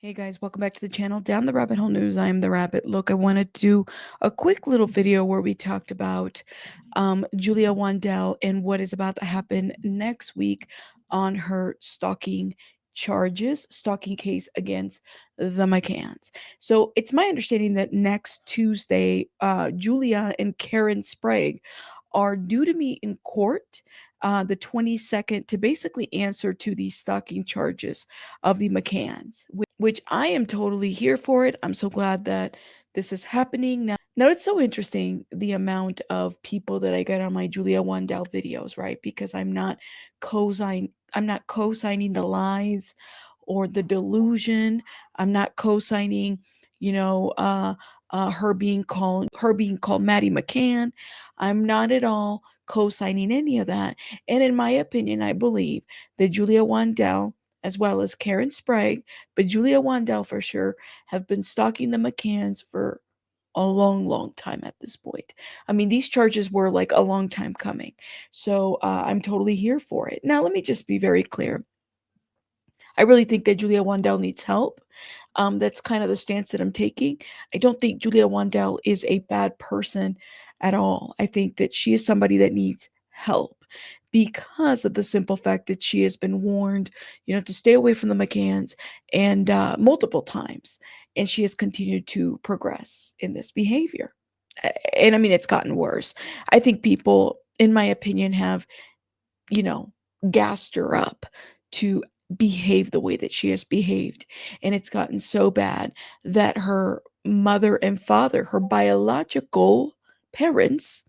Hey guys, welcome back to the channel. Down the Rabbit Hole News, I am the Rabbit. Look, I wanted to do a quick little video where we talked about Julia Wandelt and what is about to happen next week on her stalking charges, stalking case against the McCanns. So it's my understanding that next Tuesday, Julia and Karen Sprague are due to meet in court the 22nd to basically answer to the stalking charges of the McCanns, which I am totally here for it. I'm so glad that this is happening now. Now it's so interesting the amount of people that I get on my Julia Wandelt videos, right? Because I'm not co-signing the lies or the delusion. I'm not co-signing, you know, her being called Maddie McCann. I'm not at all co-signing any of that. And in my opinion, I believe that Julia Wandelt as well as Karen Sprague, but Julia Wandelt for sure, have been stalking the McCanns for a long, long time at this point. I mean, these charges were like a long time coming. So I'm totally here for it. Now, let me just be very clear. I really think that Julia Wandelt needs help. That's kind of the stance that I'm taking. I don't think Julia Wandelt is a bad person at all. I think that she is somebody that needs help because of the simple fact that she has been warned, to stay away from the McCanns and multiple times, and she has continued to progress in this behavior. And I mean, it's gotten worse. I think people, in my opinion, have you know, gassed her up to behave the way that she has behaved. And it's gotten so bad that her mother and father, her biological parentals,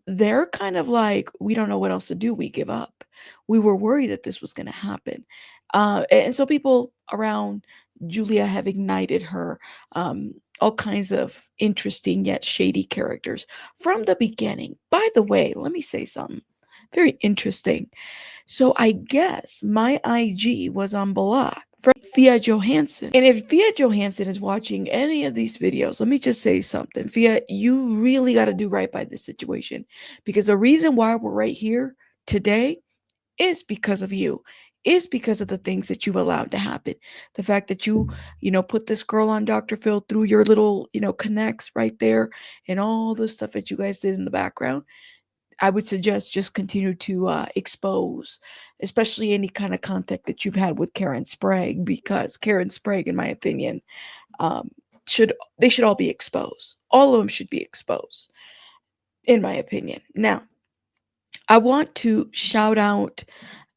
they're kind of like, we don't know what else to do. We give up. We were worried that this was going to happen. And so people around Julia have ignited her, all kinds of interesting yet shady characters from the beginning. By the way, let me say something very interesting. So I guess my IG was on block from Fia Johansson. And if Fia Johansson is watching any of these videos, let me just say something. Fia, you really got to do right by this situation, because the reason why we're right here today is because of you, is because of the things that you've allowed to happen. The fact that put this girl on Dr. Phil through your little, connects right there, and all the stuff that you guys did in the background. I would suggest just continue to expose, especially any kind of contact that you've had with Karen Sprague, because Karen Sprague, in my opinion, um, should all be exposed. All of them should be exposed, in my opinion. Now, I want to shout out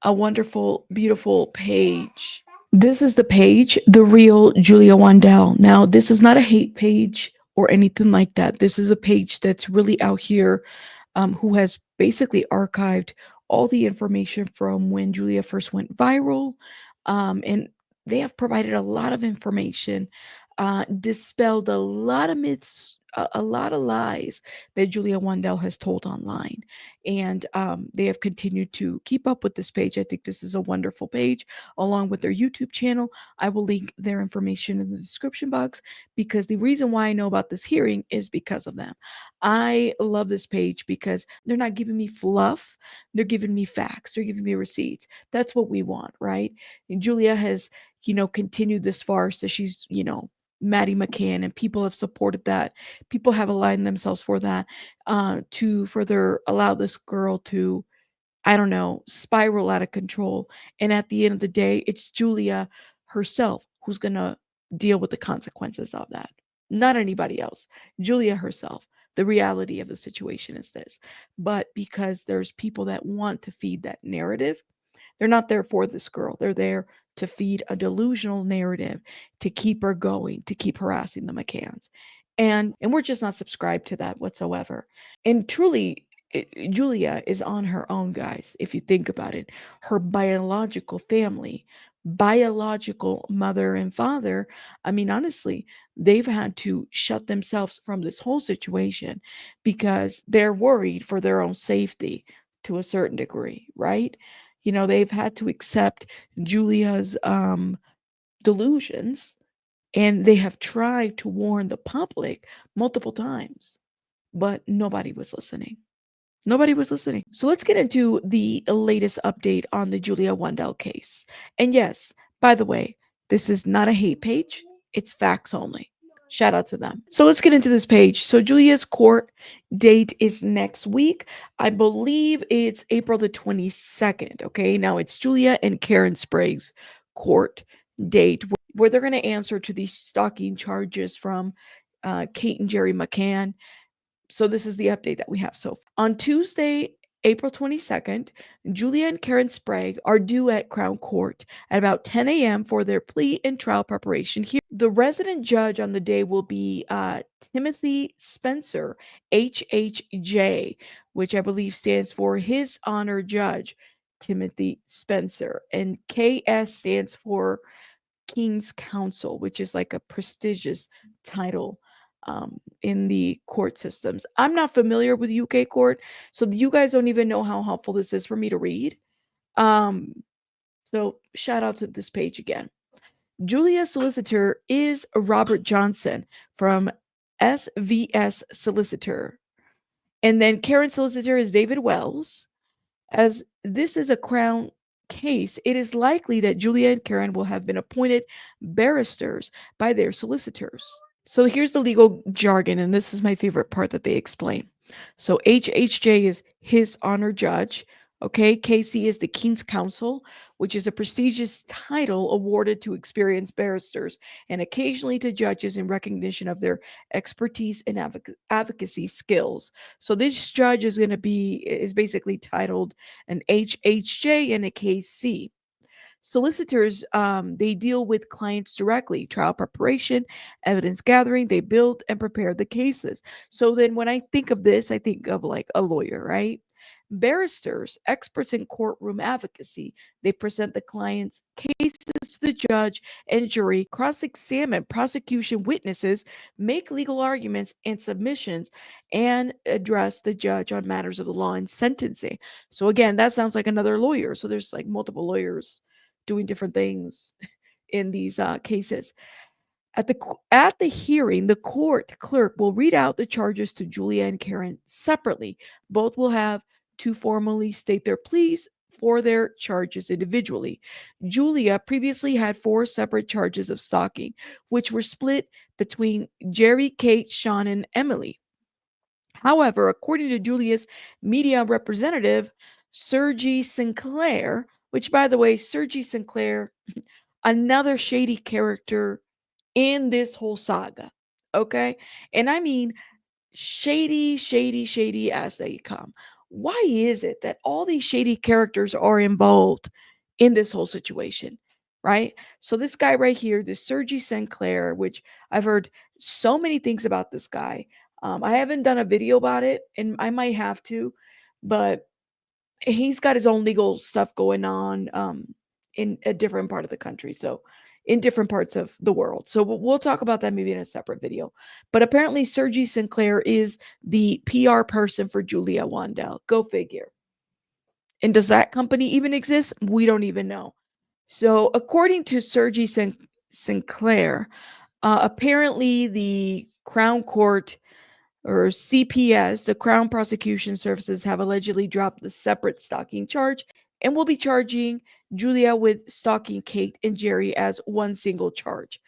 a wonderful, beautiful page. This is the page, The Real Julia Wandelt. Now, this is not a hate page or anything like that. This is a page that's really out here, who has basically archived all the information from when Julia first went viral. And they have provided a lot of information, dispelled a lot of myths, a lot of lies that Julia Wandelt has told online. And they have continued to keep up with this page. I think this is a wonderful page, along with their YouTube channel. I will link their information in the description box, because the reason why I know about this hearing is because of them. I love this page because they're not giving me fluff. They're giving me facts. They're giving me receipts. That's what we want, right? And Julia has, continued this farce that she's, Maddie McCann, and people have supported that. People have aligned themselves for that, to further allow this girl to, I don't know, spiral out of control. And at the end of the day, it's Julia herself who's going to deal with the consequences of that, not anybody else. Julia herself. The reality of the situation is this. But because there's people that want to feed that narrative, they're not there for this girl. They're there to feed a delusional narrative, to keep her going, to keep harassing the McCanns. And we're just not subscribed to that whatsoever. And truly, Julia is on her own, guys. If you think about it, her biological family, biological mother and father, I mean, honestly, they've had to shut themselves from this whole situation because they're worried for their own safety to a certain degree, right? They've had to accept Julia's delusions, and they have tried to warn the public multiple times, but nobody was listening. Nobody was listening. So let's get into the latest update on the Julia Wandelt case. And yes, by the way, this is not a hate page, it's facts only. Shout out to them. So let's get into this page. So Julia's court date is next week. I believe it's April the 22nd. Okay. Now it's Julia and Karen Sprague's court date where they're going to answer to these stalking charges from Kate and Jerry McCann. So this is the update that we have so far. On Tuesday, April 22nd, Julia and Karen Spragg are due at Crown Court at about 10 a.m. for their plea and trial preparation here. The resident judge on the day will be Timothy Spencer, HHJ, which I believe stands for His Honor Judge Timothy Spencer, and KS stands for King's Counsel, which is like a prestigious title in the court systems. I'm not familiar with UK court, so you guys don't even know how helpful this is for me to read. So shout out to this page again. Julia's solicitor is Robert Johnson from SVS Solicitor. And then Karen's solicitor is David Wells. As this is a Crown case, it is likely that Julia and Karen will have been appointed barristers by their solicitors. So here's the legal jargon, and this is my favorite part that they explain. So HHJ is His Honor Judge. Okay, KC is the King's Counsel, which is a prestigious title awarded to experienced barristers and occasionally to judges in recognition of their expertise and advocacy skills. So this judge is basically titled an HHJ and a KC. Solicitors, they deal with clients directly, trial preparation, evidence gathering, they build and prepare the cases. So then when I think of this, I think of like a lawyer, right? Barristers, experts in courtroom advocacy, they present the client's cases to the judge and jury, cross examine prosecution witnesses, make legal arguments and submissions, and address the judge on matters of the law and sentencing. So, again, that sounds like another lawyer. So, there's like multiple lawyers doing different things in these cases. At the hearing, the court clerk will read out the charges to Julia and Karen separately. Both will have to formally state their pleas for their charges individually. Julia previously had 4 separate charges of stalking, which were split between Jerry, Kate, Shaun, and Emily. However, according to Julia's media representative, Sergi Sinclair, which, by the way, Sergi Sinclair, another shady character in this whole saga. Okay. And I mean, shady, shady, shady as they come. Why is it that all these shady characters are involved in this whole situation? Right. So, this guy right here, this Sergi Sinclair, which I've heard so many things about this guy. I haven't done a video about it and I might have to, but he's got his own legal stuff going on in a different part of the country. So in different parts of the world. So we'll talk about that maybe in a separate video. But apparently Sergi Sinclair is the PR person for Julia Wandelt. Go figure. And does that company even exist? We don't even know. So according to Sergi Sinclair, apparently the Crown Court or CPS, the Crown Prosecution Services, have allegedly dropped the separate stalking charge and will be charging Julia with stalking Kate and Jerry as one single charge.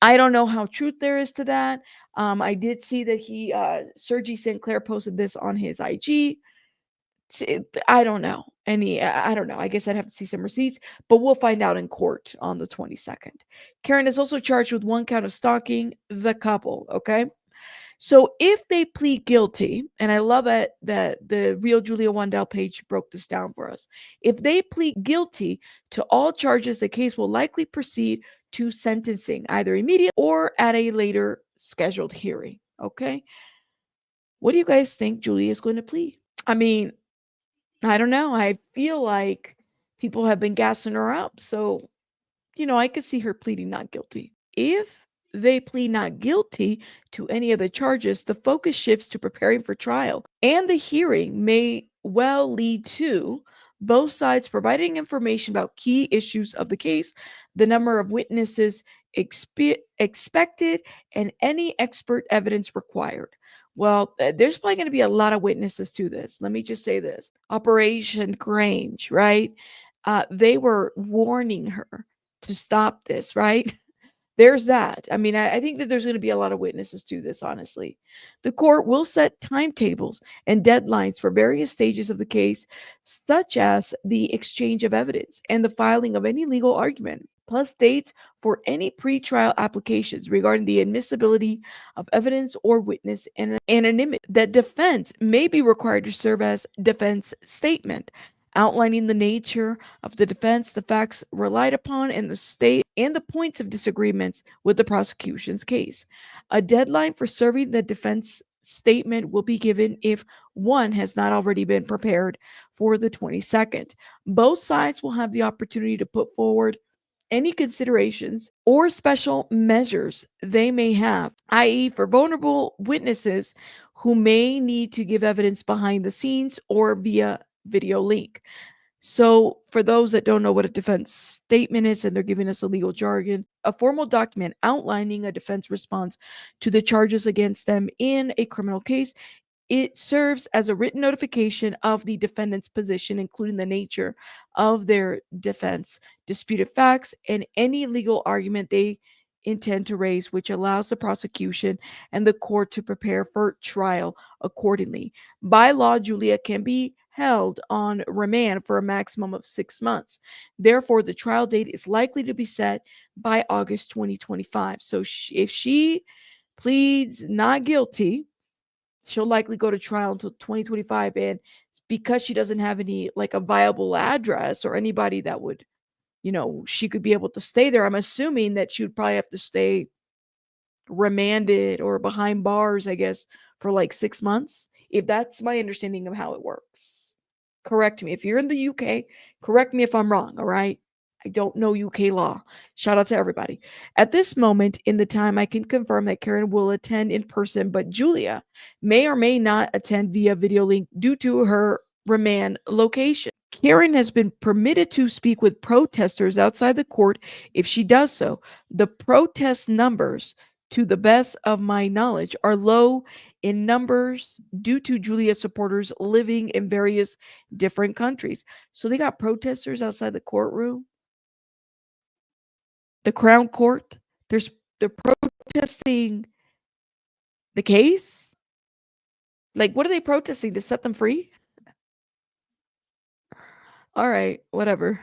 I don't know how truth there is to that. I did see that Sergi Sinclair posted this on his IG. I don't know. I don't know. I guess I'd have to see some receipts, but we'll find out in court on the 22nd. Karen is also charged with 1 count of stalking the couple, okay? So if they plead guilty, and I love it that the Real Julia Wandelt page broke this down for us. If they plead guilty to all charges, the case will likely proceed to sentencing, either immediately or at a later scheduled hearing. Okay. What do you guys think Julia is going to plead? I mean, I don't know. I feel like people have been gassing her up. So, I could see her pleading not guilty. If they plead not guilty to any of the charges, the focus shifts to preparing for trial, and the hearing may well lead to both sides providing information about key issues of the case, the number of witnesses expected, and any expert evidence required. Well, there's probably going to be a lot of witnesses to this. Let me just say this. Operation Grange, right? They were warning her to stop this, right? There's that. I mean, I think that there's going to be a lot of witnesses to this, honestly. The court will set timetables and deadlines for various stages of the case, such as the exchange of evidence and the filing of any legal argument, plus dates for any pretrial applications regarding the admissibility of evidence or witness and anonymity. That defense may be required to serve as defense statement, outlining the nature of the defense, the facts relied upon, and the state and the points of disagreements with the prosecution's case. A deadline for serving the defense statement will be given if one has not already been prepared for the 22nd. Both sides will have the opportunity to put forward any considerations or special measures they may have, i.e., for vulnerable witnesses who may need to give evidence behind the scenes or via video link. So, for those that don't know what a defense statement is and they're giving us a legal jargon, a formal document outlining a defense response to the charges against them in a criminal case. It serves as a written notification of the defendant's position, including the nature of their defense, disputed facts, and any legal argument they intend to raise, which allows the prosecution and the court to prepare for trial accordingly. By law, Julia can be held on remand for a maximum of 6 months. Therefore, the trial date is likely to be set by August 2025. So, if she pleads not guilty, she'll likely go to trial until 2025. And because she doesn't have any, like, a viable address or anybody that would, she could be able to stay there, I'm assuming that she would probably have to stay remanded or behind bars, I guess, for like 6 months, if that's my understanding of how it works. Correct me if you're in the UK. Correct me if I'm wrong. All right, I don't know UK law. Shout out to everybody. At this moment in the time, I can confirm that Karen will attend in person, but Julia may or may not attend via video link due to her remand location. Karen has been permitted to speak with protesters outside the court if she does so. The protest numbers, to the best of my knowledge, are low in numbers due to Julia's supporters living in various different countries. So they got protesters outside the courtroom, the Crown Court. They're protesting the case. Like, what are they protesting, to set them free? All right, whatever.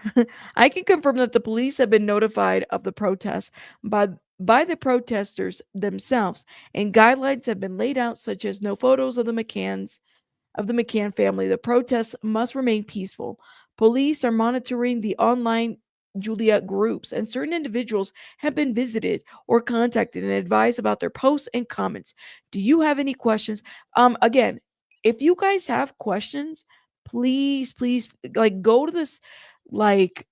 I can confirm that the police have been notified of the protests by the protesters themselves, and guidelines have been laid out, such as no photos of the McCann family. The protests must remain peaceful. Police are monitoring the online Julia groups, and certain individuals have been visited or contacted and advised about their posts and comments. Do you have any questions? Again, if you guys have questions, please, like, go to this, like,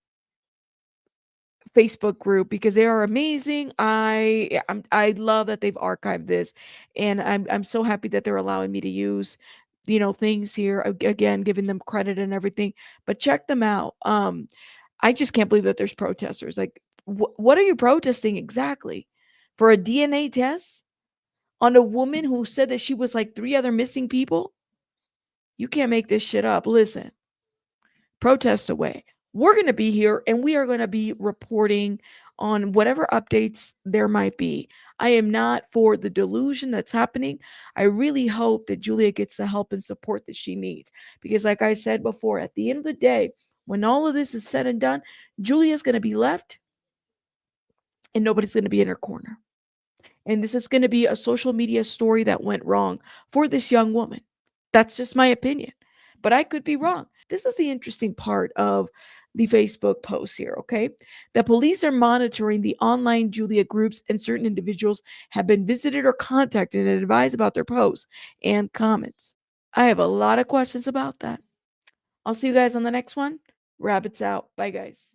Facebook group, because they are amazing. I love that they've archived this, and I'm so happy that they're allowing me to use, things here, again, giving them credit and everything. But check them out. I just can't believe that there's protesters. Like, what are you protesting exactly? For a DNA test on a woman who said that she was like three other missing people? You can't make this shit up. Listen, protest away. We're going to be here and we are going to be reporting on whatever updates there might be. I am not for the delusion that's happening. I really hope that Julia gets the help and support that she needs. Because, like I said before, at the end of the day, when all of this is said and done, Julia's going to be left and nobody's going to be in her corner. And this is going to be a social media story that went wrong for this young woman. That's just my opinion. But I could be wrong. This is the interesting part of the Facebook post here, okay? The police are monitoring the online Julia groups, and certain individuals have been visited or contacted and advised about their posts and comments. I have a lot of questions about that. I'll see you guys on the next one. Rabbits out. Bye, guys.